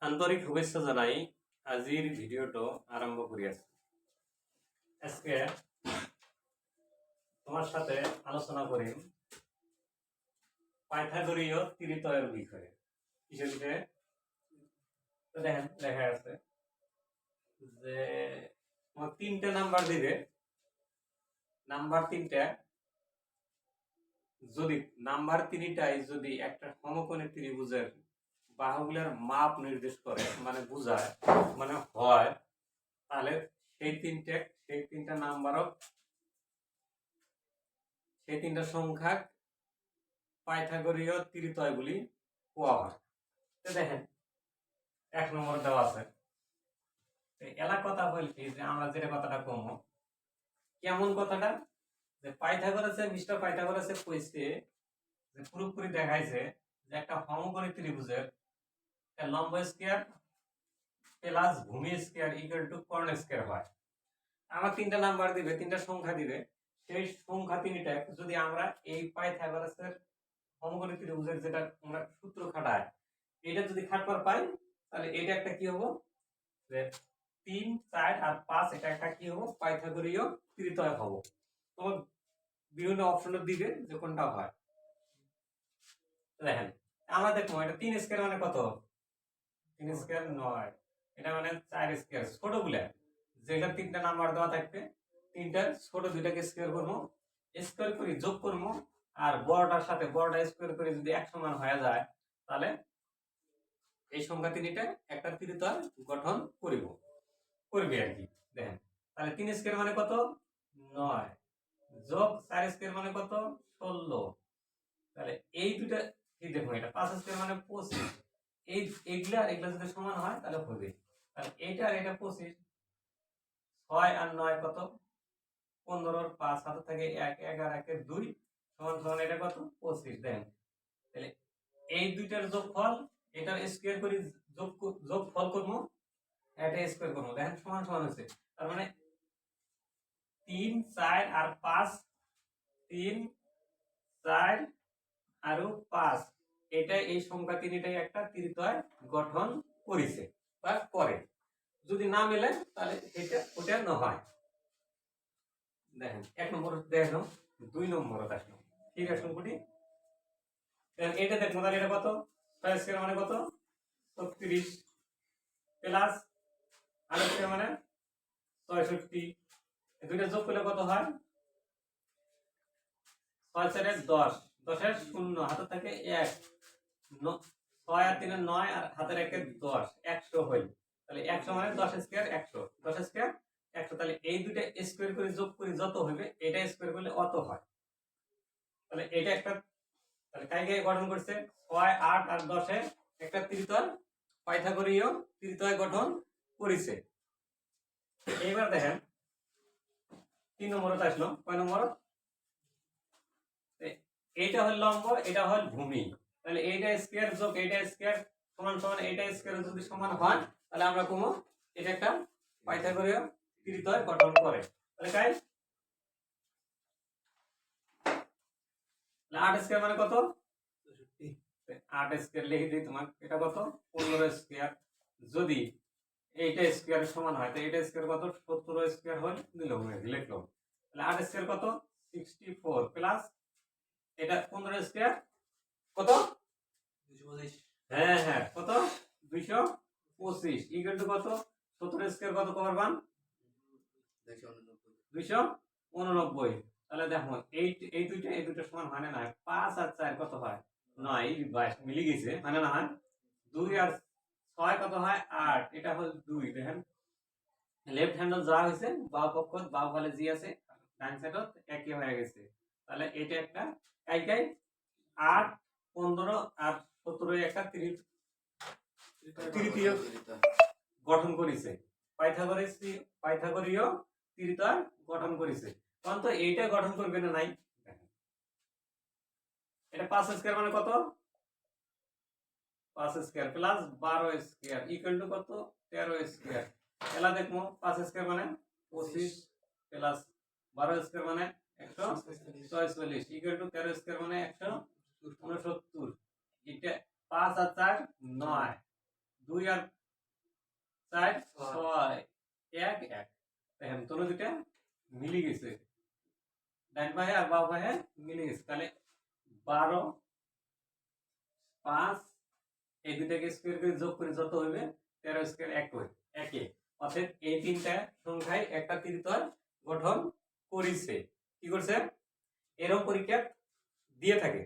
আন্তরিক শুভেচ্ছা জানাই। আজির ভিডিওটো আরম্ভ করি আছি। আজকে তোমার সাথে আলোচনা করি পাইথাগোরীয় ত্রিতয়ের বিষয়ে। কিসের বিষয়ে? দেখেন লেখা আছে যে তোমার তিনটে নাম্বার দিবে। নাম্বার তিনটা যদি নাম্বার তিনটাই যদি একটা সমকোণী ত্রিভুজের বাহুগুলোর মাপ নির্দেশ করে, মানে বোঝায়, মানে হয়, তাহলে সেই তিনটা নাম্বারও সেই তিনটা সংখ্যা পাইথাগোরীয় ত্রিতয়গুলি কোয়া হয়। দেখেন 1 নম্বর দেওয়া আছে। এলা কথা বলছি যে আমরা যে কথাটা কমো কেমন কথাটা, যে মিস্টার পাইথাগোরাসে কইছে যে পুরোপুরি দেখাইছে যে একটা সমকোণী ত্রিভুজের লম্ব স্কয়ার প্লাস ভূমি square equal to Karna square হয়। আমার তিনটা নাম্বার দিবে, তিনটা সংখ্যা দিবে। সেই সংখ্যা তিনটা যদি আমরা এই পাইথাগোরাসের সমকোণী ত্রিভুজের যেটা আমরা সূত্র খাটায় এটা যদি খাটবার পাই, তাহলে এটা একটা কি হবো, যে 3, 4 আর 5 এটা একটা কি হবো, পাইথাগোরীয় ত্রিতয় হবো। তোমার বিভিন্ন অপশন দিবে যে কোনটা হয়। দেখেন আমরা দেখবো এটা 3 স্কয়ার মানে কত, 3 স্কয়ার 9, এটা মানে 4 স্কয়ার। ছোটগুলা যেটা তিনটা নাম্বার দেওয়া থাকবে, তিনটা ছোট দুইটাকে স্কয়ার করবো, স্কয়ার করে যোগ করবো, আর বড়টার সাথে বড়টা স্কয়ার করে যদি এক সমান হয়ে যায়, তাহলে এই সংখ্যা তিনটা একটা ত্রিতয় গঠন করবে আর কি। দেখেন তাহলে 3 স্কয়ার মানে কত, 9, যোগ 4 স্কয়ার মানে কত, 16। তাহলে এই দুটো কি দেখো, এটা 5 স্কয়ার মানে 25। এইগুলা আর এগুলা যদি সমান হয় তাহলে হবে। তাহলে এইটা আর এটা 25, 6 আর 9 কত, 15 আর 5 হাতে থাকে 1, 11 1 এর 2 সমান সমান এটা কত, 25। দেন তাহলে এই দুইটার যোগফল, এটার স্কয়ার করে যোগফল করব, এটা স্কয়ার করব। দেখেন সমান সমান হচ্ছে। তার মানে 3, 4 আর 5, 3, 4 আর 5, এটা এই সংখ্যা তিনটাই একটা ত্রিতয় গঠন করেছে বা করে। যদি না মেলে তাহলে এটা ওটা না হয়। দেখেন 1 নম্বর দেখো, 2 নম্বর আসলো ঠিক আছে সংখ্যাটি। দেখেন এটা দেখো, তাহলে এটা কত, 6 স্কয়ার মানে কত, 36 প্লাস আর স্কয়ার মানে 66। এই দুইটা যোগ করলে কত হয়, 6 4 এর 10, 10 এর 0 হাতে থাকে 1, 6 আর 3 এর 9 আর হাতের 1 এর 10, 100 হইল। তাহলে 100 মানে 10 স্কয়ার 100, 10 স্কয়ার 100। তাহলে এই দুইটা স্কয়ার করে যোগ করে যত হবে, এটা স্কয়ার করলে অত হয়। তাহলে এটা একটা, তাহলে কাইকে গঠন করছে, 6, 8 আর 10 এ একটা ত্রিতয়, পাইথাগোরীয় ত্রিতয় গঠন করেছে। এইবার দেখেন 3 নম্বরে আসলো। কয় নম্বর, এইটা হল লম্ব, এটা হল ভূমি। তাহলে এইটা স্কয়ার যোগ এইটা স্কয়ার সমান সমান এইটা স্কয়ার যদি সমান হয়, তাহলে আমরা কমো এটা একটা পাইথাগোরীয় ত্রিতয় গঠন করে। তাহলে কাই 8 স্কয়ার মানে কত, 8 স্কয়ার লিখে দিই তোমার, এটা কত, 15 স্কয়ার। যদি এইটা স্কয়ার সমান হয়, তো এইটা স্কয়ার কত, 17 স্কয়ার হয়, দিলাম লিখলাম। তাহলে 8 স্কয়ার কত, 64 প্লাস এটা 15 স্কয়ার কত, 225। হ্যাঁ হ্যাঁ কত, 225 ইকুয়াল টু কত, 17 স্কয়ার কত করবান, 289। তাহলে দেখো এই দুইটা সমান হয় না, 5 আর 4 কত হয়, 9, 22 মিলে গেছে, মানে না হয়। 2 আর 6 কত হয়, 8, এটা হল 2। দেখেন লেফট হ্যান্ডল যা হইছে, বাম পক্ষ বাম বলে জি আছে, ডান সাইডত একই হয়ে গেছে। তাহলে এটা একটা কাইকাই 8, 15 আর 17 একটা তৃতীয় গঠন করেছে, পাইথাগোরীয় ত্রিতয় গঠন করেছে। কারণ তো এইটা গঠন করবে না, নাই। এটা 5 স্কয়ার মানে কত, 5 square plus 12 square equal to কত, 13 স্কয়ার। এলা দেখো 5 স্কয়ার মানে 25 প্লাস 12 স্কয়ার মানে 146 ইকুয়াল টু 13 স্কয়ার মানে 169। এটা 5 আর 4 9, 2 আর 4 6 1 1 দেখেন তোলো দুটা মিলে গেছে ডান পাশে আর বাম পাশে মিলে গেছে তাহলে 12 5 এই দুটাকে স্কয়ার করে যোগ করে যত হবে 13 স্কয়ার 1 হয় একে অর্থাৎ এই তিনটা সংখ্যায় একটা ত্রিতল গঠন করেছে কি করছে এরকম পরীক্ষা দিয়ে থাকে